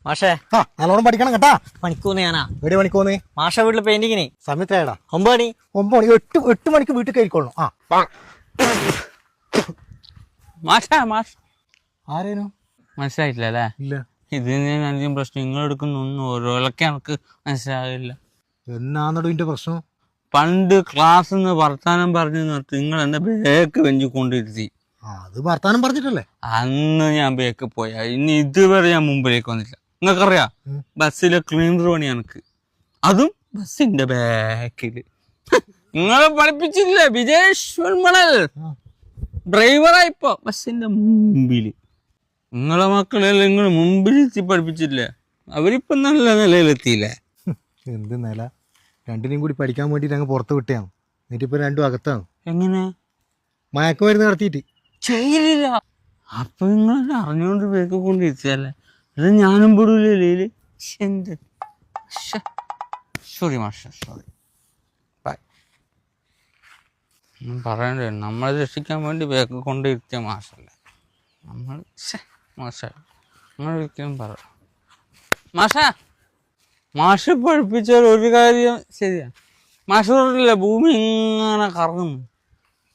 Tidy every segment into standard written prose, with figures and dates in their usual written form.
മാഷേ നല്ലോണം പഠിക്കണം കേട്ടാ. പണിക്കൂന്ന് ഞാനാ. എവിടെ പണിക്കോന്ന്? മാഷ വീട്ടില് പെയിന്റിങ്ങിന്. സമയത്തേടാ? 9 മണി. 9 മണി. 8 മണിക്ക് വീട്ടിൽ കയറിക്കോളണം. ആരേനു മനസ്സിലായിട്ടില്ല അല്ലേ? ഇല്ല. ഇതിന് അധികം പ്രശ്നം നിങ്ങൾ എടുക്കുന്നൊന്നും ഓരോലൊക്കെ എനിക്ക് മനസ്സിലാകില്ല. എന്നാന്നടോ ഇതിന്റെ പ്രശ്നം? പണ്ട് ക്ലാസ് നിന്ന് വർത്താനം പറഞ്ഞു നിർത്തി നിങ്ങൾ എന്നെ ബേക്ക് വെഞ്ചിക്കൊണ്ടിരുത്തി. അത് വർത്താനം പറഞ്ഞിട്ടല്ലേ? അന്ന് ഞാൻ ബേക്ക് പോയാ ഇനി ഇതുവരെ ഞാൻ മുമ്പിലേക്ക് വന്നില്ല. നിങ്ങൾക്കറിയാം ബസ്സിലെ ക്ലീനർ പണി എനിക്ക്, അതും ബസ്സിന്റെ ബാക്കില്. നിങ്ങളെ പഠിപ്പിച്ചില്ലേ വിജേഷ് മണൽ ഡ്രൈവറായിപ്പോ ബസ്സിന്റെ മുമ്പില്. നിങ്ങളെ മക്കളെല്ലാം നിങ്ങൾ മുമ്പിലെത്തി പഠിപ്പിച്ചില്ലേ, അവരിപ്പൊ നല്ല നിലയിലെത്തിയില്ലേ? എന്ത് നില? രണ്ടിനെയും കൂടി പഠിക്കാൻ വേണ്ടിട്ട് അങ്ങ് പുറത്ത് വിട്ടാണ്. എന്നിട്ടിപ്പോ രണ്ടും അകത്താണ്. എങ്ങനെ? മയക്കുമരുന്ന് നടത്തിയിട്ട് ചെയ്തില്ല. അപ്പൊ നിങ്ങൾ അറിഞ്ഞുകൊണ്ട് ബേക്ക് കൊണ്ടിരിച്ചല്ലേ? അത് ഞാനും പെടൂലേ? സോറി മാഷ, സോറി. ബൈ. പറയണ്ടേ, നമ്മളെ രക്ഷിക്കാൻ വേണ്ടി ബേക്ക് കൊണ്ടിരുത്തിയ മാഷല്ലേ നമ്മൾ. മാഷ നിങ്ങൾ ഒരിക്കലും പറ. മാഷ് പഠിപ്പിച്ചാൽ ഒരു കാര്യം ശരിയാണ്. മാഷ് പറഞ്ഞില്ല ഭൂമി ഇങ്ങനെ കറങ്ങുന്നു,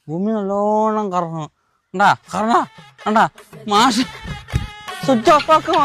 ഭൂമി നല്ലോണം കറങ്ങും. കണ്ടാ മാഷ് സ്വിച്ച് ഓഫ് ആക്കും.